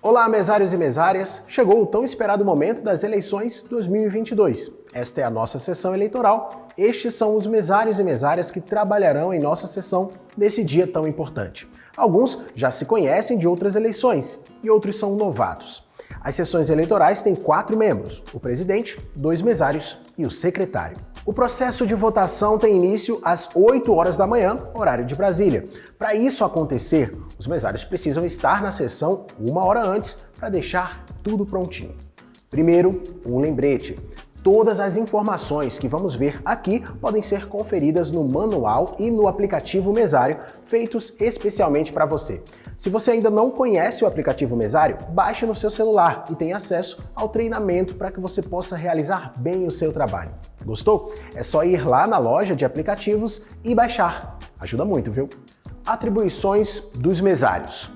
Olá, mesários e mesárias! Chegou o tão esperado momento das eleições 2022. Esta é a nossa sessão eleitoral. Estes são os mesários e mesárias que trabalharão em nossa sessão nesse dia tão importante. Alguns já se conhecem de outras eleições e outros são novatos. As sessões eleitorais têm 4 membros, o presidente, 2 mesários e o secretário. O processo de votação tem início às 8 horas da manhã, horário de Brasília. Para isso acontecer, os mesários precisam estar na sessão 1 hora antes para deixar tudo prontinho. Primeiro, um lembrete. Todas as informações que vamos ver aqui podem ser conferidas no manual e no aplicativo Mesário, feitos especialmente para você. Se você ainda não conhece o aplicativo Mesário, baixe no seu celular e tenha acesso ao treinamento para que você possa realizar bem o seu trabalho. Gostou? É só ir lá na loja de aplicativos e baixar. Ajuda muito, viu? Atribuições dos mesários.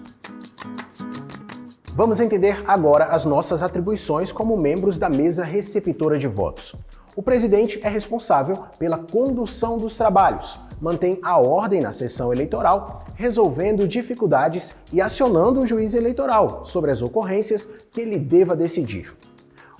Vamos entender agora as nossas atribuições como membros da mesa receptora de votos. O presidente é responsável pela condução dos trabalhos, mantém a ordem na sessão eleitoral, resolvendo dificuldades e acionando o juiz eleitoral sobre as ocorrências que ele deva decidir.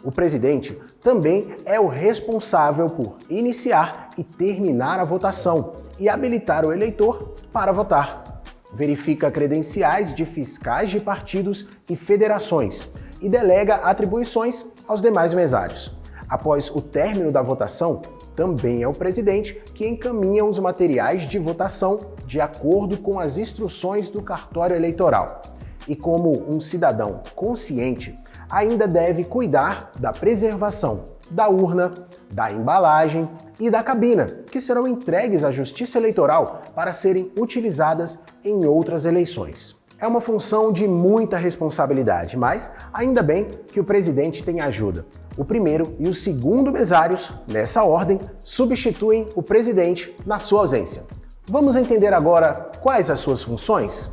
O presidente também é o responsável por iniciar e terminar a votação e habilitar o eleitor para votar. Verifica credenciais de fiscais de partidos e federações e delega atribuições aos demais mesários. Após o término da votação, também é o presidente que encaminha os materiais de votação de acordo com as instruções do cartório eleitoral. E como um cidadão consciente, ainda deve cuidar da preservação da urna, da embalagem e da cabina, que serão entregues à Justiça Eleitoral para serem utilizadas em outras eleições. É uma função de muita responsabilidade, mas ainda bem que o presidente tem ajuda. O primeiro e o segundo mesários, nessa ordem, substituem o presidente na sua ausência. Vamos entender agora quais as suas funções?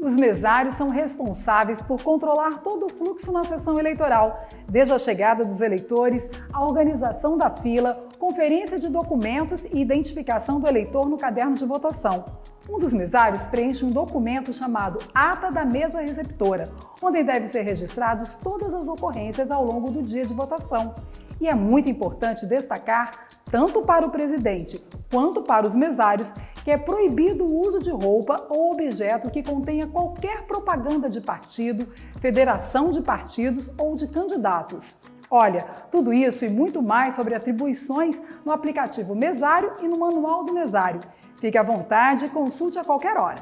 Os mesários são responsáveis por controlar todo o fluxo na sessão eleitoral, desde a chegada dos eleitores, a organização da fila, conferência de documentos e identificação do eleitor no caderno de votação. Um dos mesários preenche um documento chamado Ata da Mesa Receptora, onde devem ser registradas todas as ocorrências ao longo do dia de votação. E é muito importante destacar, tanto para o presidente quanto para os mesários, que é proibido o uso de roupa ou objeto que contenha qualquer propaganda de partido, federação de partidos ou de candidatos. Olha, tudo isso e muito mais sobre atribuições no aplicativo Mesário e no Manual do Mesário. Fique à vontade e consulte a qualquer hora.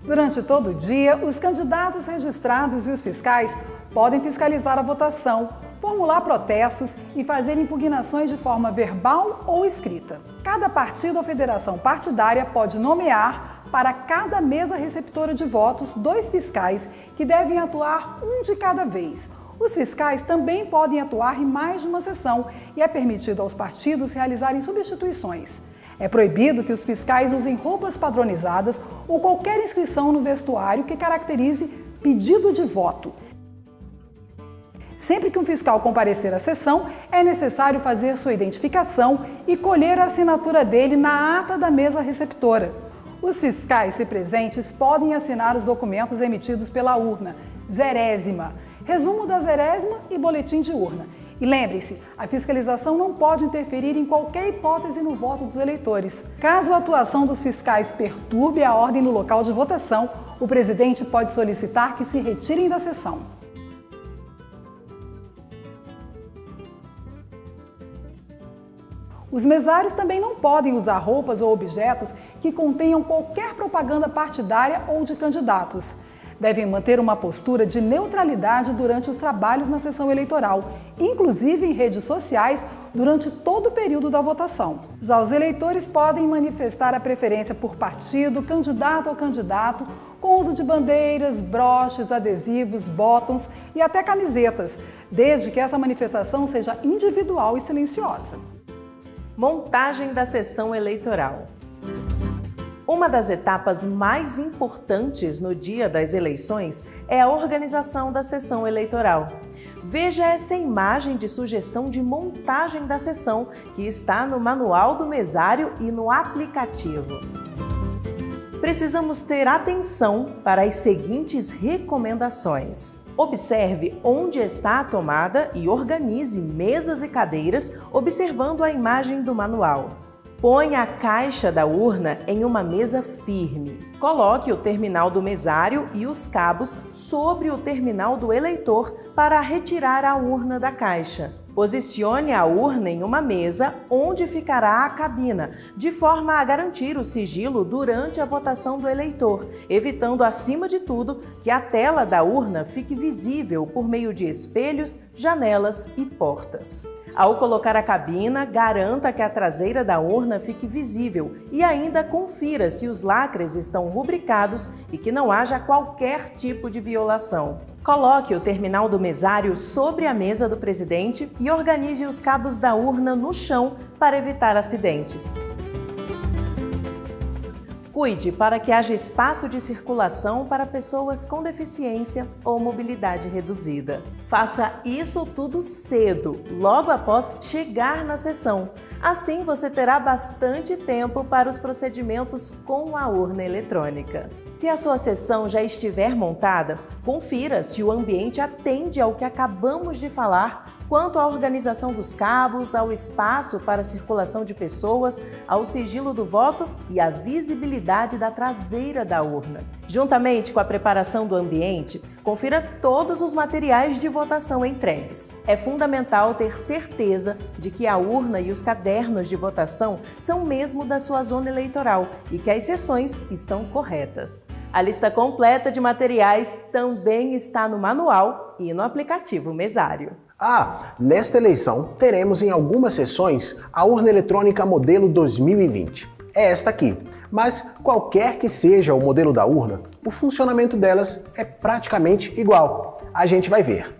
Durante todo o dia, os candidatos registrados e os fiscais podem fiscalizar a votação, formular protestos e fazer impugnações de forma verbal ou escrita. Cada partido ou federação partidária pode nomear para cada mesa receptora de votos 2 fiscais que devem atuar um de cada vez. Os fiscais também podem atuar em mais de uma sessão e é permitido aos partidos realizarem substituições. É proibido que os fiscais usem roupas padronizadas ou qualquer inscrição no vestuário que caracterize pedido de voto. Sempre que um fiscal comparecer à sessão, é necessário fazer sua identificação e colher a assinatura dele na ata da mesa receptora. Os fiscais, se presentes, podem assinar os documentos emitidos pela urna, zerésima, resumo da zerésima e boletim de urna. E lembre-se, a fiscalização não pode interferir em qualquer hipótese no voto dos eleitores. Caso a atuação dos fiscais perturbe a ordem no local de votação, o presidente pode solicitar que se retirem da sessão. Os mesários também não podem usar roupas ou objetos que contenham qualquer propaganda partidária ou de candidatos. Devem manter uma postura de neutralidade durante os trabalhos na sessão eleitoral, inclusive em redes sociais, durante todo o período da votação. Já os eleitores podem manifestar a preferência por partido, candidato ou candidato, com uso de bandeiras, broches, adesivos, botões e até camisetas, desde que essa manifestação seja individual e silenciosa. Montagem da sessão eleitoral. Uma das etapas mais importantes no dia das eleições é a organização da sessão eleitoral. Veja essa imagem de sugestão de montagem da sessão que está no Manual do Mesário e no aplicativo. precisamos ter atenção para as seguintes recomendações. Observe onde está a tomada e organize mesas e cadeiras observando a imagem do manual. Ponha a caixa da urna em uma mesa firme. Coloque o terminal do mesário e os cabos sobre o terminal do eleitor para retirar a urna da caixa. Posicione a urna em uma mesa onde ficará a cabina, de forma a garantir o sigilo durante a votação do eleitor, evitando, acima de tudo, que a tela da urna fique visível por meio de espelhos, janelas e portas. Ao colocar a cabina, garanta que a traseira da urna fique visível e ainda confira se os lacres estão rubricados e que não haja qualquer tipo de violação. Coloque o terminal do mesário sobre a mesa do presidente e organize os cabos da urna no chão para evitar acidentes. Cuide para que haja espaço de circulação para pessoas com deficiência ou mobilidade reduzida. Faça isso tudo cedo, logo após chegar na sessão. Assim, você terá bastante tempo para os procedimentos com a urna eletrônica. Se a sua sessão já estiver montada, confira se o ambiente atende ao que acabamos de falar quanto à organização dos cabos, ao espaço para a circulação de pessoas, ao sigilo do voto e à visibilidade da traseira da urna. Juntamente com a preparação do ambiente, confira todos os materiais de votação entregues. É fundamental ter certeza de que a urna e os cadernos de votação são mesmo da sua zona eleitoral e que as sessões estão corretas. A lista completa de materiais também está no manual e no aplicativo Mesário. Nesta eleição teremos em algumas sessões a urna eletrônica modelo 2020. É esta aqui, mas qualquer que seja o modelo da urna, o funcionamento delas é praticamente igual. A gente vai ver.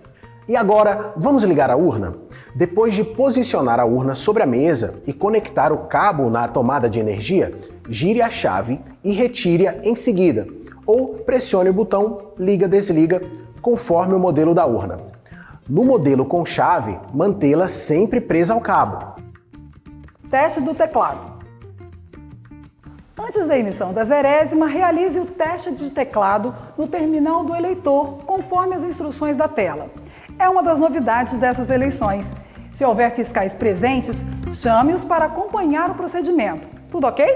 E agora, vamos ligar a urna? Depois de posicionar a urna sobre a mesa e conectar o cabo na tomada de energia, gire a chave e retire-a em seguida, ou pressione o botão liga-desliga, conforme o modelo da urna. No modelo com chave, mantê-la sempre presa ao cabo. Teste do teclado. Antes da emissão da zerésima, realize o teste de teclado no terminal do eleitor, conforme as instruções da tela. É uma das novidades dessas eleições. Se houver fiscais presentes, chame-os para acompanhar o procedimento. Tudo ok?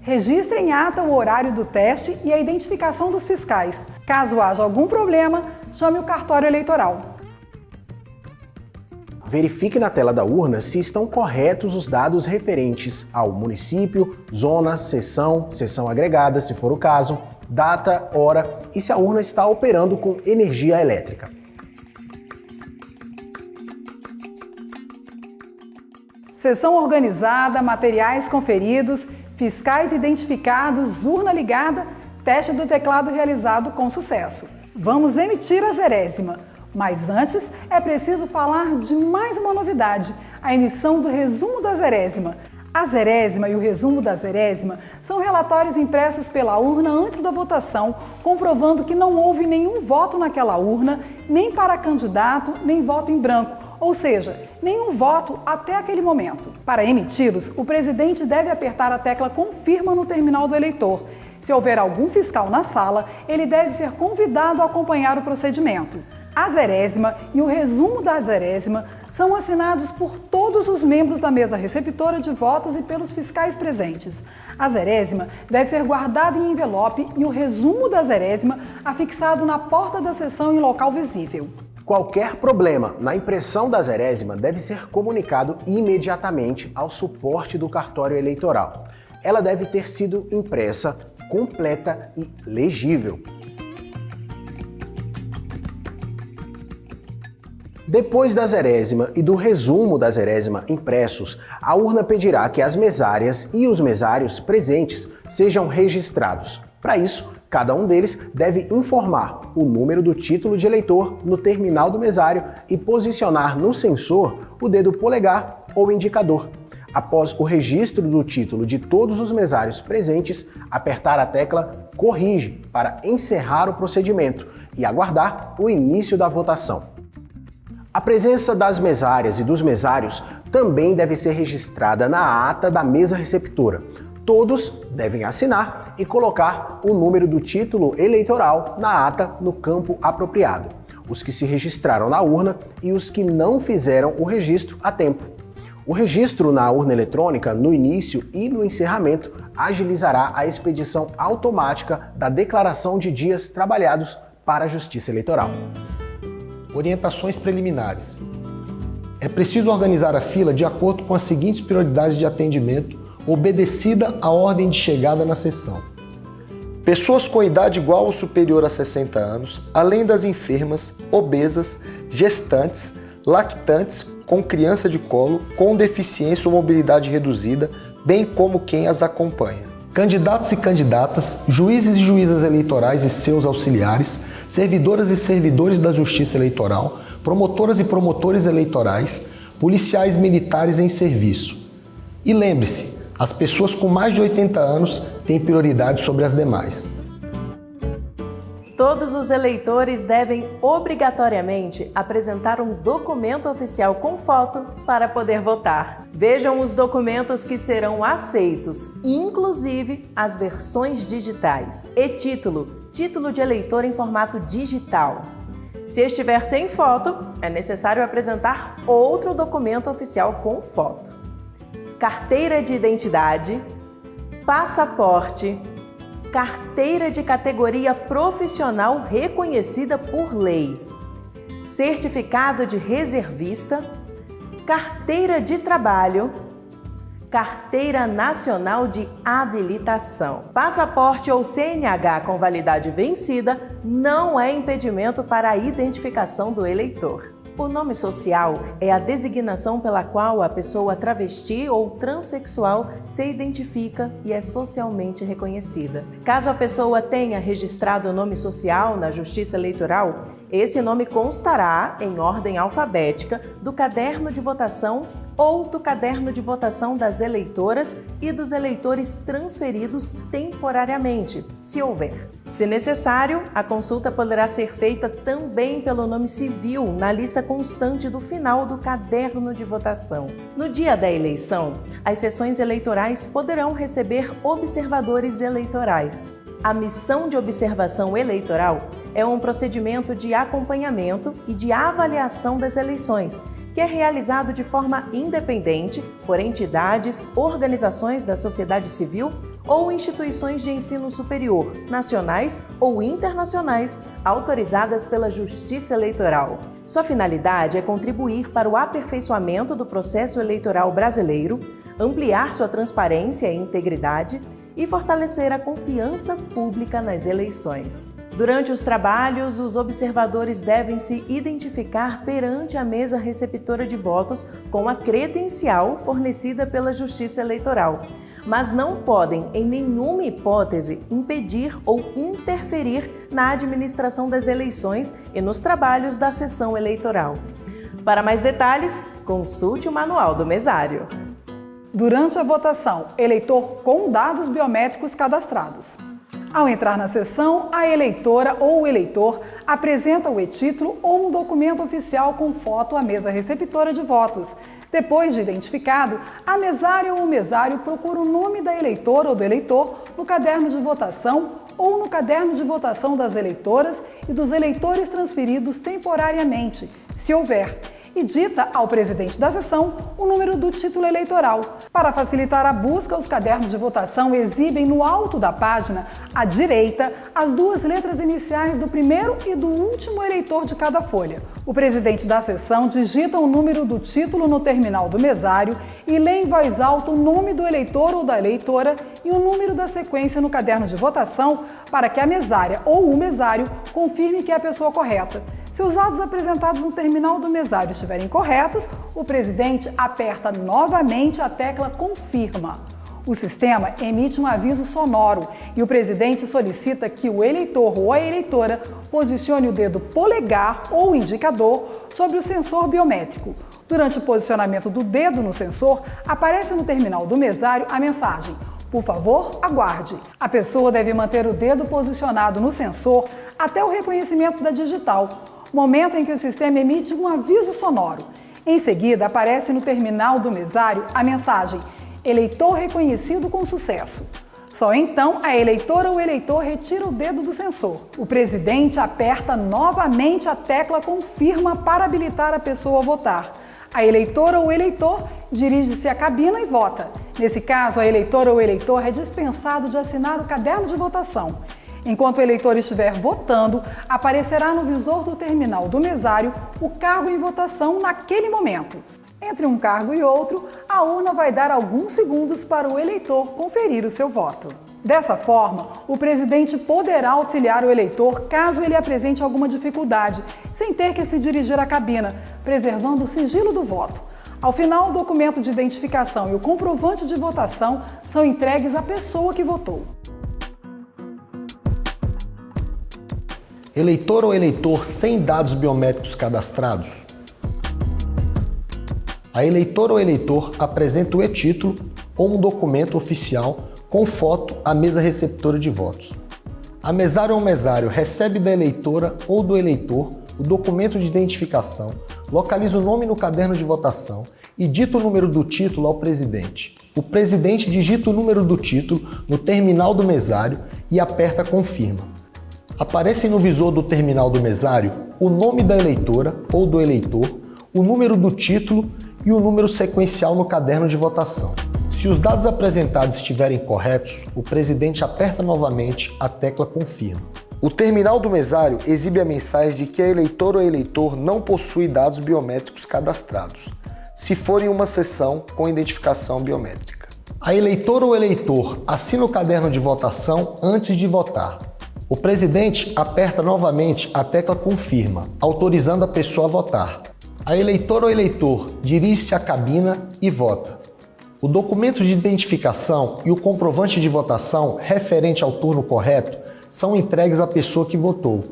Registre em ata o horário do teste e a identificação dos fiscais. Caso haja algum problema, chame o cartório eleitoral. Verifique na tela da urna se estão corretos os dados referentes ao município, zona, seção agregada, se for o caso, data, hora e se a urna está operando com energia elétrica. Sessão organizada, materiais conferidos, fiscais identificados, urna ligada, teste do teclado realizado com sucesso. Vamos emitir a zerésima. Mas antes, é preciso falar de mais uma novidade, a emissão do resumo da zerésima. A zerésima e o resumo da zerésima são relatórios impressos pela urna antes da votação, comprovando que não houve nenhum voto naquela urna, nem para candidato, nem voto em branco, ou seja, nenhum voto até aquele momento. Para emiti-los, o presidente deve apertar a tecla Confirma no terminal do eleitor. Se houver algum fiscal na sala, ele deve ser convidado a acompanhar o procedimento. A zerésima e o resumo da zerésima são assinados por todos os membros da mesa receptora de votos e pelos fiscais presentes. A zerésima deve ser guardada em envelope e o resumo da zerésima afixado na porta da sessão em local visível. Qualquer problema na impressão da zerésima deve ser comunicado imediatamente ao suporte do cartório eleitoral. Ela deve ter sido impressa, completa e legível. Depois da zerésima e do resumo da zerésima impressos, a urna pedirá que as mesárias e os mesários presentes sejam registrados. Para isso, cada um deles deve informar o número do título de eleitor no terminal do mesário e posicionar no sensor o dedo polegar ou indicador. Após o registro do título de todos os mesários presentes, apertar a tecla Corrige para encerrar o procedimento e aguardar o início da votação. A presença das mesárias e dos mesários também deve ser registrada na ata da mesa receptora. Todos devem assinar e colocar o número do título eleitoral na ata no campo apropriado, os que se registraram na urna e os que não fizeram o registro a tempo. O registro na urna eletrônica, no início e no encerramento, agilizará a expedição automática da declaração de dias trabalhados para a Justiça Eleitoral. Orientações preliminares. É preciso organizar a fila de acordo com as seguintes prioridades de atendimento, obedecida a ordem de chegada na sessão. Pessoas com idade igual ou superior a 60 anos, além das enfermas, obesas, gestantes, lactantes, com criança de colo, com deficiência ou mobilidade reduzida, bem como quem as acompanha. Candidatos e candidatas, juízes e juízas eleitorais e seus auxiliares, servidoras e servidores da Justiça Eleitoral, promotoras e promotores eleitorais, policiais militares em serviço. E lembre-se, as pessoas com mais de 80 anos têm prioridade sobre as demais. Todos os eleitores devem obrigatoriamente apresentar um documento oficial com foto para poder votar. Vejam os documentos que serão aceitos, inclusive as versões digitais. E-título, título de eleitor em formato digital. Se estiver sem foto, é necessário apresentar outro documento oficial com foto. Carteira de identidade, passaporte, carteira de categoria profissional reconhecida por lei, certificado de reservista, carteira de trabalho, carteira nacional de habilitação. Passaporte ou CNH com validade vencida não é impedimento para a identificação do eleitor. O nome social é a designação pela qual a pessoa travesti ou transexual se identifica e é socialmente reconhecida. Caso a pessoa tenha registrado o nome social na Justiça Eleitoral, esse nome constará em ordem alfabética do caderno de votação ou do caderno de votação das eleitoras e dos eleitores transferidos temporariamente, se houver. Se necessário, a consulta poderá ser feita também pelo nome civil na lista constante do final do caderno de votação. No dia da eleição, as sessões eleitorais poderão receber observadores eleitorais. A missão de observação eleitoral é um procedimento de acompanhamento e de avaliação das eleições, que é realizado de forma independente por entidades, organizações da sociedade civil ou instituições de ensino superior, nacionais ou internacionais, autorizadas pela Justiça Eleitoral. Sua finalidade é contribuir para o aperfeiçoamento do processo eleitoral brasileiro, ampliar sua transparência e integridade e fortalecer a confiança pública nas eleições. Durante os trabalhos, os observadores devem se identificar perante a mesa receptora de votos com a credencial fornecida pela Justiça Eleitoral, mas não podem, em nenhuma hipótese, impedir ou interferir na administração das eleições e nos trabalhos da sessão eleitoral. Para mais detalhes, consulte o Manual do Mesário. Durante a votação, eleitor com dados biométricos cadastrados. Ao entrar na sessão, a eleitora ou o eleitor apresenta o e-título ou um documento oficial com foto à mesa receptora de votos. Depois de identificado, a mesária ou o mesário procura o nome da eleitora ou do eleitor no caderno de votação ou no caderno de votação das eleitoras e dos eleitores transferidos temporariamente, se houver, e dita ao presidente da sessão o número do título eleitoral. Para facilitar a busca, os cadernos de votação exibem no alto da página, à direita, as duas letras iniciais do primeiro e do último eleitor de cada folha. O presidente da sessão digita o número do título no terminal do mesário e lê em voz alta o nome do eleitor ou da eleitora e o número da sequência no caderno de votação para que a mesária ou o mesário confirme que é a pessoa correta. Se os dados apresentados no terminal do mesário estiverem corretos, o presidente aperta novamente a tecla Confirma. O sistema emite um aviso sonoro e o presidente solicita que o eleitor ou a eleitora posicione o dedo polegar ou indicador sobre o sensor biométrico. Durante o posicionamento do dedo no sensor, aparece no terminal do mesário a mensagem: por favor, aguarde. A pessoa deve manter o dedo posicionado no sensor até o reconhecimento da digital, momento em que o sistema emite um aviso sonoro. Em seguida, aparece no terminal do mesário a mensagem: eleitor reconhecido com sucesso. Só então a eleitora ou o eleitor retira o dedo do sensor. O presidente aperta novamente a tecla confirma para habilitar a pessoa a votar. A eleitora ou o eleitor dirige-se à cabina e vota. Nesse caso, a eleitora ou o eleitor é dispensado de assinar o caderno de votação. Enquanto o eleitor estiver votando, aparecerá no visor do terminal do mesário o cargo em votação naquele momento. Entre um cargo e outro, a urna vai dar alguns segundos para o eleitor conferir o seu voto. Dessa forma, o presidente poderá auxiliar o eleitor caso ele apresente alguma dificuldade, sem ter que se dirigir à cabina, preservando o sigilo do voto. Ao final, o documento de identificação e o comprovante de votação são entregues à pessoa que votou. Eleitor ou eleitor sem dados biométricos cadastrados? A eleitora ou eleitor apresenta o e-título ou um documento oficial com foto à mesa receptora de votos. A mesária ou mesário recebe da eleitora ou do eleitor o documento de identificação, localiza o nome no caderno de votação e dita o número do título ao presidente. O presidente digita o número do título no terminal do mesário e aperta confirma. Aparecem no visor do terminal do mesário o nome da eleitora ou do eleitor, o número do título e o número sequencial no caderno de votação. Se os dados apresentados estiverem corretos, o presidente aperta novamente a tecla confirma. O terminal do mesário exibe a mensagem de que a eleitora ou eleitor não possui dados biométricos cadastrados, se for em uma sessão com identificação biométrica. A eleitora ou eleitor assina o caderno de votação antes de votar. O presidente aperta novamente a tecla confirma, autorizando a pessoa a votar. A eleitora ou eleitor dirige-se à cabina e vota. O documento de identificação e o comprovante de votação referente ao turno correto são entregues à pessoa que votou.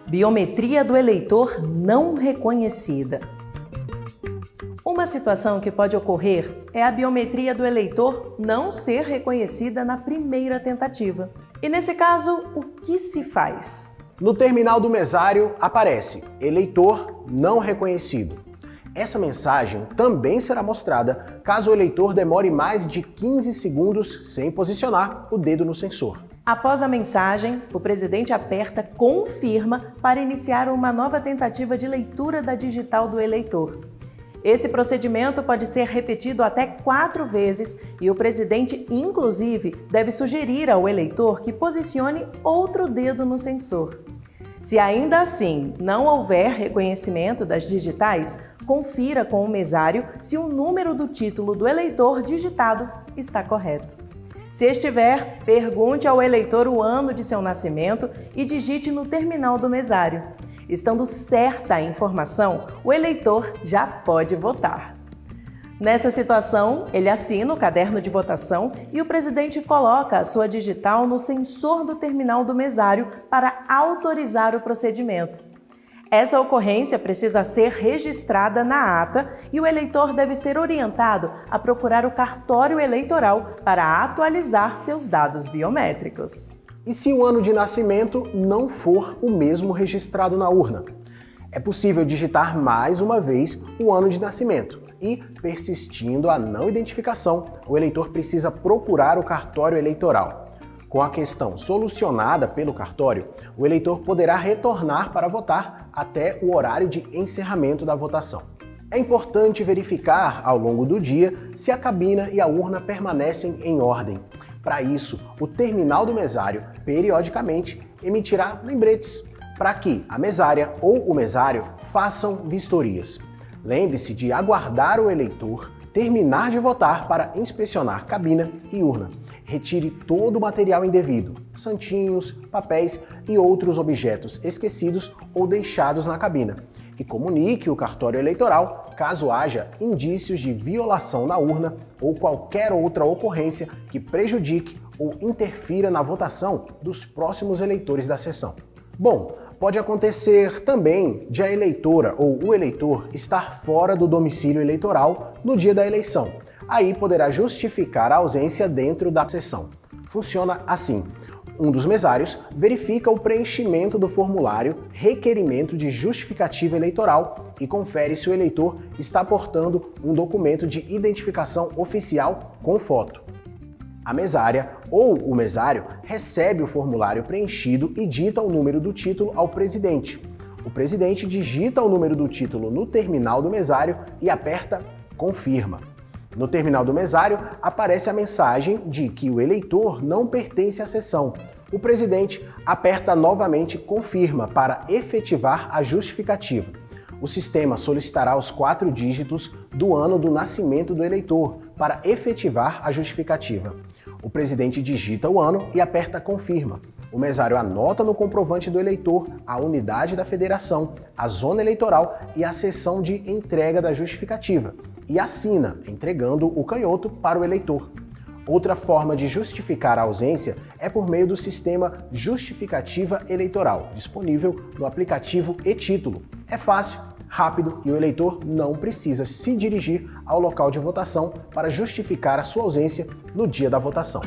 Biometria do eleitor não reconhecida. Uma situação que pode ocorrer é a biometria do eleitor não ser reconhecida na primeira tentativa. E nesse caso, o que se faz? No terminal do mesário aparece eleitor não reconhecido. Essa mensagem também será mostrada caso o eleitor demore mais de 15 segundos sem posicionar o dedo no sensor. Após a mensagem, o presidente aperta confirma para iniciar uma nova tentativa de leitura da digital do eleitor. Esse procedimento pode ser repetido até 4 vezes e o presidente, inclusive, deve sugerir ao eleitor que posicione outro dedo no sensor. Se ainda assim não houver reconhecimento das digitais, confira com o mesário se o número do título do eleitor digitado está correto. Se estiver, pergunte ao eleitor o ano de seu nascimento e digite no terminal do mesário. Estando certa a informação, o eleitor já pode votar. Nessa situação, ele assina o caderno de votação e o presidente coloca a sua digital no sensor do terminal do mesário para autorizar o procedimento. Essa ocorrência precisa ser registrada na ata e o eleitor deve ser orientado a procurar o cartório eleitoral para atualizar seus dados biométricos. E se o ano de nascimento não for o mesmo registrado na urna? É possível digitar mais uma vez o ano de nascimento e, persistindo a não identificação, o eleitor precisa procurar o cartório eleitoral. Com a questão solucionada pelo cartório, o eleitor poderá retornar para votar até o horário de encerramento da votação. É importante verificar ao longo do dia se a cabina e a urna permanecem em ordem. Para isso, o terminal do mesário, periodicamente, emitirá lembretes para que a mesária ou o mesário façam vistorias. Lembre-se de aguardar o eleitor terminar de votar para inspecionar cabina e urna. Retire todo o material indevido, santinhos, papéis e outros objetos esquecidos ou deixados na cabina. E comunique o cartório eleitoral caso haja indícios de violação na urna ou qualquer outra ocorrência que prejudique ou interfira na votação dos próximos eleitores da sessão. Bom, pode acontecer também de a eleitora ou o eleitor estar fora do domicílio eleitoral no dia da eleição. Aí poderá justificar a ausência dentro da sessão. Funciona assim. Um dos mesários verifica o preenchimento do formulário Requerimento de Justificativa Eleitoral e confere se o eleitor está portando um documento de identificação oficial com foto. A mesária ou o mesário recebe o formulário preenchido e dita o número do título ao presidente. O presidente digita o número do título no terminal do mesário e aperta Confirma. No terminal do mesário aparece a mensagem de que o eleitor não pertence à sessão. O presidente aperta novamente Confirma para efetivar a justificativa. O sistema solicitará os 4 dígitos do ano do nascimento do eleitor para efetivar a justificativa. O presidente digita o ano e aperta Confirma. O mesário anota no comprovante do eleitor a unidade da federação, a zona eleitoral e a seção de entrega da justificativa e assina, entregando o canhoto para o eleitor. Outra forma de justificar a ausência é por meio do sistema Justificativa Eleitoral, disponível no aplicativo e-Título. É fácil, rápido e o eleitor não precisa se dirigir ao local de votação para justificar a sua ausência no dia da votação.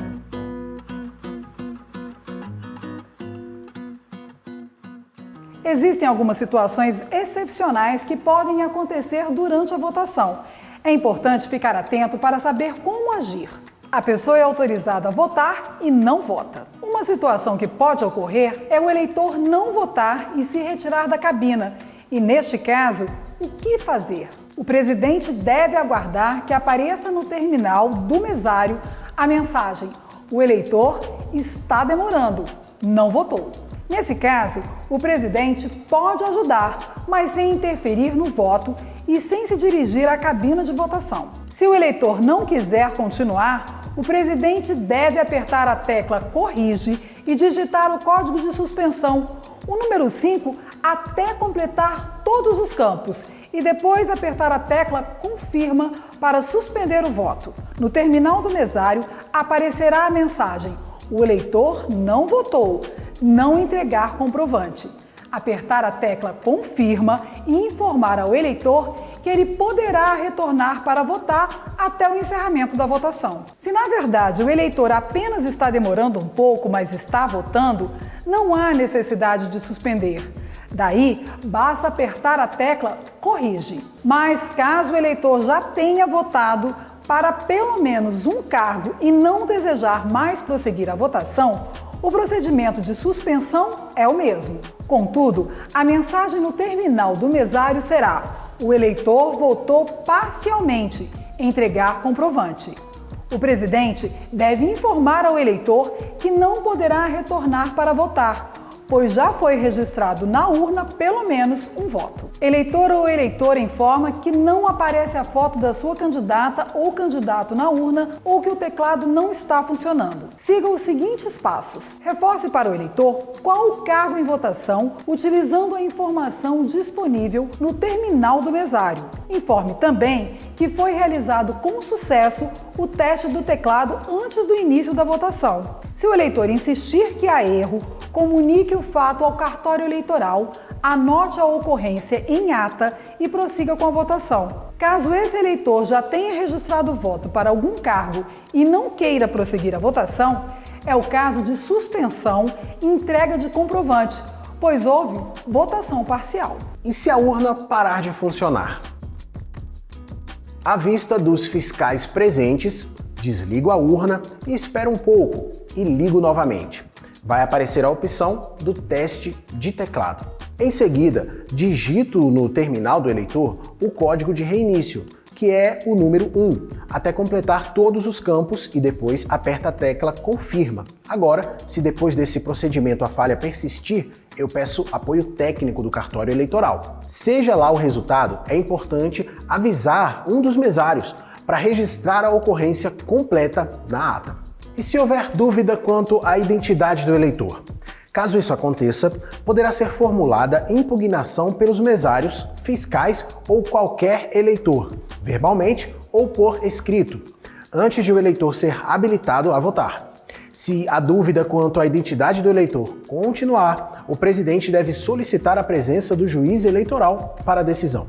Existem algumas situações excepcionais que podem acontecer durante a votação. É importante ficar atento para saber como agir. A pessoa é autorizada a votar e não vota. Uma situação que pode ocorrer é o eleitor não votar e se retirar da cabina. E neste caso, o que fazer? O presidente deve aguardar que apareça no terminal do mesário a mensagem: o eleitor está demorando, não votou. Nesse caso, o presidente pode ajudar, mas sem interferir no voto e sem se dirigir à cabina de votação. Se o eleitor não quiser continuar, o presidente deve apertar a tecla Corrige e digitar o código de suspensão, o número 5, até completar todos os campos e depois apertar a tecla Confirma para suspender o voto. No terminal do mesário aparecerá a mensagem: o eleitor não votou, não entregar comprovante. Apertar a tecla Confirma e informar ao eleitor que ele poderá retornar para votar até o encerramento da votação. Se na verdade o eleitor apenas está demorando um pouco, mas está votando, não há necessidade de suspender. Daí, basta apertar a tecla Corrige. Mas caso o eleitor já tenha votado para pelo menos um cargo e não desejar mais prosseguir a votação, o procedimento de suspensão é o mesmo. Contudo, a mensagem no terminal do mesário será: o eleitor votou parcialmente, entregar comprovante. O presidente deve informar ao eleitor que não poderá retornar para votar, pois já foi registrado na urna pelo menos um voto. Eleitor ou eleitora informa que não aparece a foto da sua candidata ou candidato na urna ou que o teclado não está funcionando. Siga os seguintes passos. Reforce para o eleitor qual o cargo em votação, utilizando a informação disponível no terminal do mesário. Informe também que foi realizado com sucesso o teste do teclado antes do início da votação. Se o eleitor insistir que há erro, comunique o fato ao cartório eleitoral, anote a ocorrência em ata e prossiga com a votação. Caso esse eleitor já tenha registrado voto para algum cargo e não queira prosseguir a votação, é o caso de suspensão e entrega de comprovante, pois houve votação parcial. E se a urna parar de funcionar? À vista dos fiscais presentes, desligo a urna e espero um pouco e ligo novamente. Vai aparecer a opção do teste de teclado. Em seguida, digito no terminal do eleitor o código de reinício, que é o número 1, até completar todos os campos e depois aperta a tecla Confirma. Agora, se depois desse procedimento a falha persistir, eu peço apoio técnico do cartório eleitoral. Seja lá o resultado, é importante avisar um dos mesários para registrar a ocorrência completa na ata. E se houver dúvida quanto à identidade do eleitor? Caso isso aconteça, poderá ser formulada impugnação pelos mesários, fiscais ou qualquer eleitor, verbalmente ou por escrito, antes de o eleitor ser habilitado a votar. Se a dúvida quanto à identidade do eleitor continuar, o presidente deve solicitar a presença do juiz eleitoral para a decisão.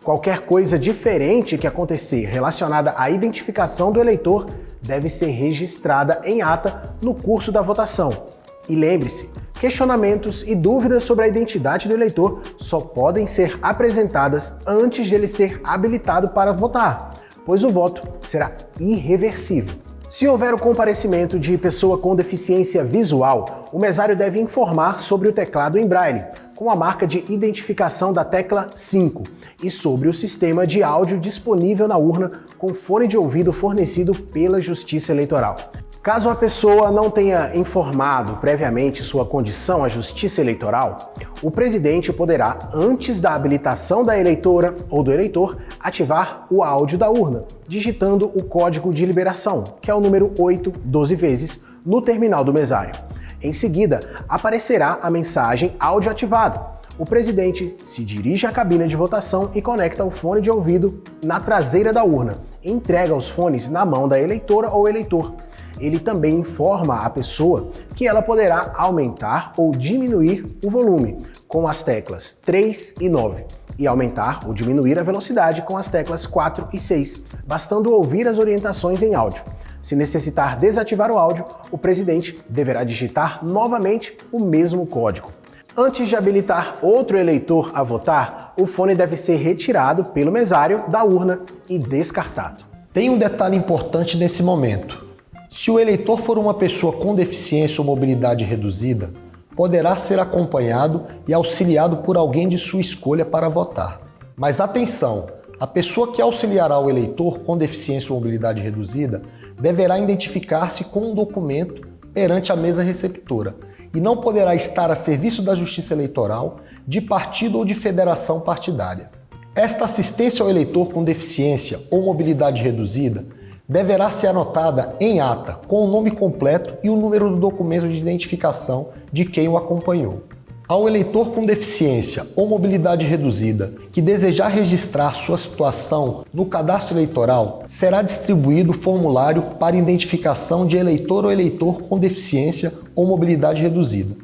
Qualquer coisa diferente que acontecer relacionada à identificação do eleitor deve ser registrada em ata no curso da votação E lembre-se, questionamentos e dúvidas sobre a identidade do eleitor só podem ser apresentadas antes de ele ser habilitado para votar, pois o voto será irreversível. Se houver o comparecimento de pessoa com deficiência visual, o mesário deve informar sobre o teclado em braille, com a marca de identificação da tecla 5, e sobre o sistema de áudio disponível na urna com fone de ouvido fornecido pela Justiça Eleitoral. Caso a pessoa não tenha informado previamente sua condição à Justiça Eleitoral, o presidente poderá, antes da habilitação da eleitora ou do eleitor, ativar o áudio da urna, digitando o código de liberação, que é o número 8 12 vezes, no terminal do mesário. Em seguida, aparecerá a mensagem áudio ativado. O presidente se dirige à cabine de votação e conecta o fone de ouvido na traseira da urna e entrega os fones na mão da eleitora ou eleitor. Ele também informa a pessoa que ela poderá aumentar ou diminuir o volume com as teclas 3 e 9 e aumentar ou diminuir a velocidade com as teclas 4 e 6, bastando ouvir as orientações em áudio. Se necessitar desativar o áudio, o presidente deverá digitar novamente o mesmo código. Antes de habilitar outro eleitor a votar, o fone deve ser retirado pelo mesário da urna e descartado. Tem um detalhe importante nesse momento. Se o eleitor for uma pessoa com deficiência ou mobilidade reduzida, poderá ser acompanhado e auxiliado por alguém de sua escolha para votar. Mas atenção, a pessoa que auxiliará o eleitor com deficiência ou mobilidade reduzida deverá identificar-se com um documento perante a mesa receptora e não poderá estar a serviço da Justiça Eleitoral, de partido ou de federação partidária. Esta assistência ao eleitor com deficiência ou mobilidade reduzida deverá ser anotada em ata, com o nome completo e o número do documento de identificação de quem o acompanhou. Ao eleitor com deficiência ou mobilidade reduzida que desejar registrar sua situação no cadastro eleitoral, será distribuído o formulário para identificação de eleitor ou eleitor com deficiência ou mobilidade reduzida,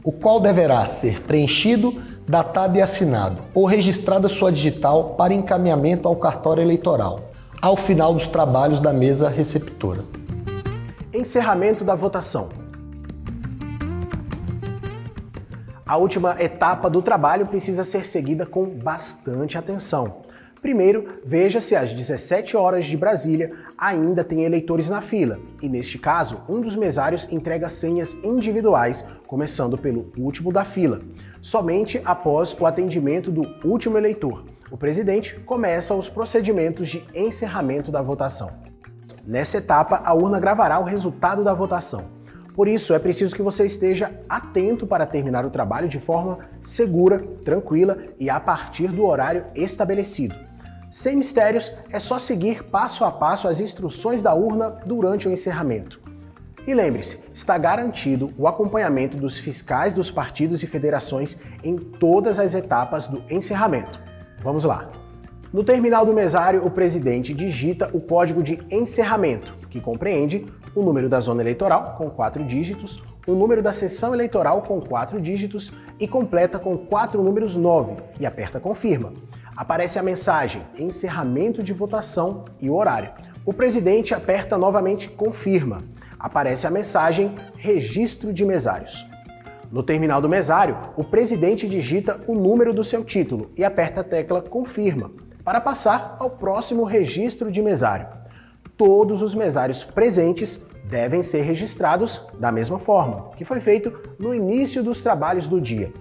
o qual deverá ser preenchido, datado e assinado, ou registrada sua digital para encaminhamento ao cartório eleitoral, ao final dos trabalhos da mesa receptora. Encerramento da votação. A última etapa do trabalho precisa ser seguida com bastante atenção. Primeiro, veja se às 17 horas de Brasília ainda tem eleitores na fila, e neste caso, um dos mesários entrega senhas individuais, começando pelo último da fila. Somente após o atendimento do último eleitor, o presidente começa os procedimentos de encerramento da votação. Nessa etapa, a urna gravará o resultado da votação. Por isso, é preciso que você esteja atento para terminar o trabalho de forma segura, tranquila e a partir do horário estabelecido. Sem mistérios, é só seguir passo a passo as instruções da urna durante o encerramento. E lembre-se, está garantido o acompanhamento dos fiscais dos partidos e federações em todas as etapas do encerramento. Vamos lá! No terminal do mesário, o presidente digita o código de encerramento, que compreende o número da zona eleitoral, com 4 dígitos, o número da seção eleitoral, com 4 dígitos, e completa com 4 números 9, e aperta confirma. Aparece a mensagem encerramento de votação e o horário. O presidente aperta novamente confirma. Aparece a mensagem registro de mesários. No terminal do mesário, o presidente digita o número do seu título e aperta a tecla confirma, para passar ao próximo registro de mesário. Todos os mesários presentes devem ser registrados da mesma forma, que foi feito no início dos trabalhos do dia.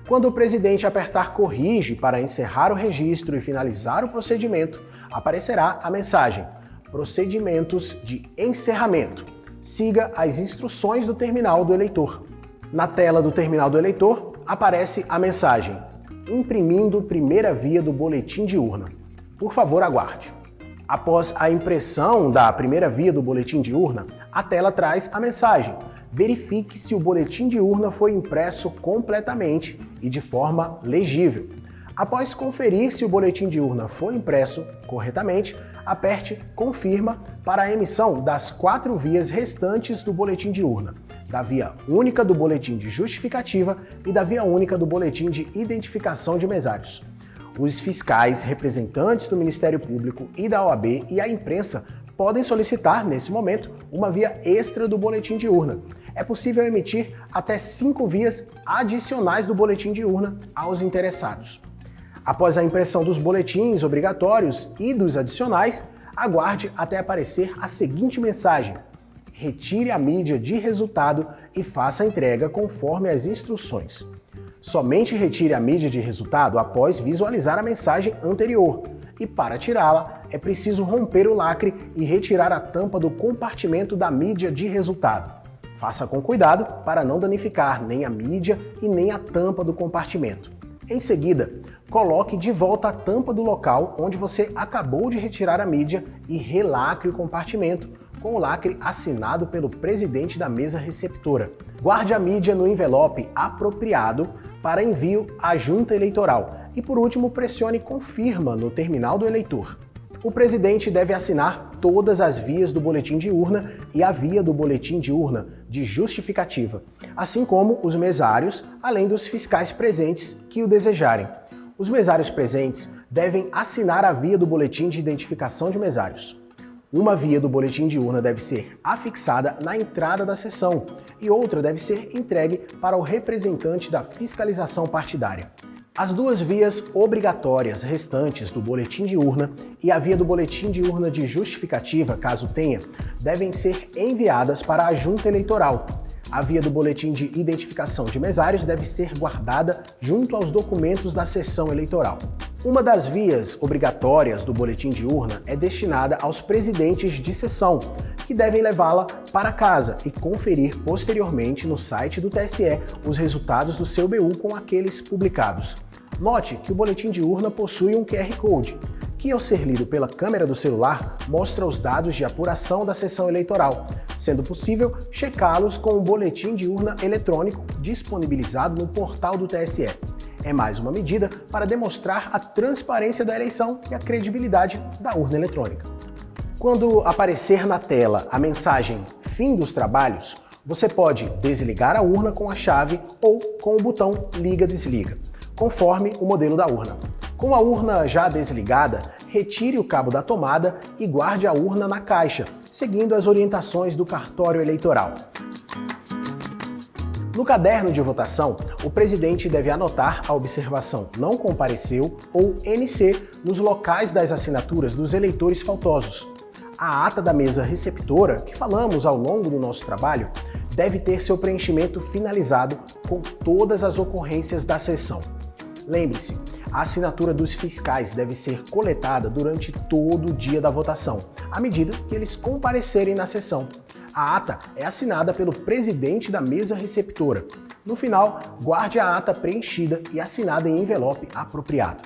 Quando o presidente apertar corrige para encerrar o registro e finalizar o procedimento, aparecerá a mensagem procedimentos de encerramento. Siga as instruções do terminal do eleitor. Na tela do terminal do eleitor, aparece a mensagem imprimindo primeira via do boletim de urna. Por favor, aguarde. Após a impressão da primeira via do boletim de urna, a tela traz a mensagem: verifique se o boletim de urna foi impresso completamente e de forma legível. Após conferir se o boletim de urna foi impresso corretamente, aperte confirma para a emissão das 4 vias restantes do boletim de urna, da via única do boletim de justificativa e da via única do boletim de identificação de mesários. Os fiscais, representantes do Ministério Público e da OAB e a imprensa podem solicitar, nesse momento, uma via extra do boletim de urna. é possível emitir até 5 vias adicionais do boletim de urna aos interessados. Após a impressão dos boletins obrigatórios e dos adicionais, aguarde até aparecer a seguinte mensagem: retire a mídia de resultado e faça a entrega conforme as instruções. Somente retire a mídia de resultado após visualizar a mensagem anterior, e para tirá-la é preciso romper o lacre e retirar a tampa do compartimento da mídia de resultado. Faça com cuidado para não danificar nem a mídia e nem a tampa do compartimento. Em seguida, coloque de volta a tampa do local onde você acabou de retirar a mídia e relacre o compartimento com o lacre assinado pelo presidente da mesa receptora. Guarde a mídia no envelope apropriado para envio à junta eleitoral e, por último, pressione confirma no terminal do eleitor. O presidente deve assinar todas as vias do boletim de urna e a via do boletim de urna de justificativa, assim como os mesários, além dos fiscais presentes que o desejarem. Os mesários presentes devem assinar a via do boletim de identificação de mesários. Uma via do boletim de urna deve ser afixada na entrada da sessão e outra deve ser entregue para o representante da fiscalização partidária. As 2 vias obrigatórias restantes do boletim de urna e a via do boletim de urna de justificativa, caso tenha, devem ser enviadas para a junta eleitoral. A via do boletim de identificação de mesários deve ser guardada junto aos documentos da sessão eleitoral. Uma das vias obrigatórias do boletim de urna é destinada aos presidentes de sessão, que devem levá-la para casa e conferir posteriormente no site do TSE os resultados do seu BU com aqueles publicados. Note que o boletim de urna possui um QR Code, que ao ser lido pela câmera do celular mostra os dados de apuração da sessão eleitoral, sendo possível checá-los com o boletim de urna eletrônico disponibilizado no portal do TSE. É mais uma medida para demonstrar a transparência da eleição e a credibilidade da urna eletrônica. Quando aparecer na tela a mensagem "Fim dos trabalhos", você pode desligar a urna com a chave ou com o botão liga-desliga, conforme o modelo da urna. Com a urna já desligada, retire o cabo da tomada e guarde a urna na caixa, seguindo as orientações do cartório eleitoral. No caderno de votação, o presidente deve anotar a observação "não compareceu" ou NC nos locais das assinaturas dos eleitores faltosos. A ata da mesa receptora, que falamos ao longo do nosso trabalho, deve ter seu preenchimento finalizado com todas as ocorrências da sessão. Lembre-se, a assinatura dos fiscais deve ser coletada durante todo o dia da votação, à medida que eles comparecerem na sessão. A ata é assinada pelo presidente da mesa receptora. No final, guarde a ata preenchida e assinada em envelope apropriado.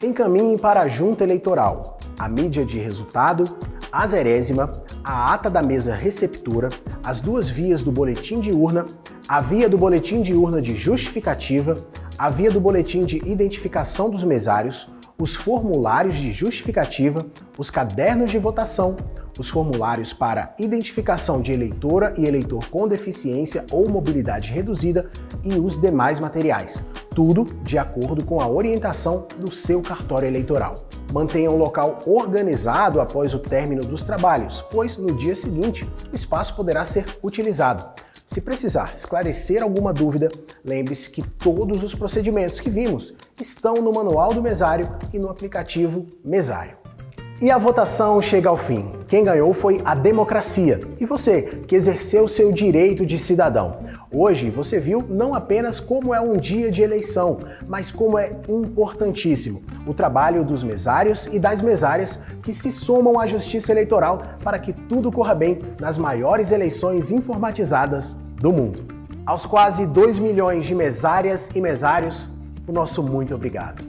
Encaminhe para a junta eleitoral a mídia de resultado, a zerésima, a ata da mesa receptora, as 2 vias do boletim de urna, a via do boletim de urna de justificativa, a via do boletim de identificação dos mesários, os formulários de justificativa, os cadernos de votação, os formulários para identificação de eleitora e eleitor com deficiência ou mobilidade reduzida e os demais materiais, tudo de acordo com a orientação do seu cartório eleitoral. Mantenha um local organizado após o término dos trabalhos, pois no dia seguinte o espaço poderá ser utilizado. Se precisar esclarecer alguma dúvida, lembre-se que todos os procedimentos que vimos estão no Manual do Mesário e no aplicativo Mesário. E a votação chega ao fim. Quem ganhou foi a democracia e você, que exerceu seu direito de cidadão. Hoje você viu não apenas como é um dia de eleição, mas como é importantíssimo o trabalho dos mesários e das mesárias que se somam à justiça eleitoral para que tudo corra bem nas maiores eleições informatizadas do mundo. Aos quase 2 milhões de mesárias e mesários, o nosso muito obrigado.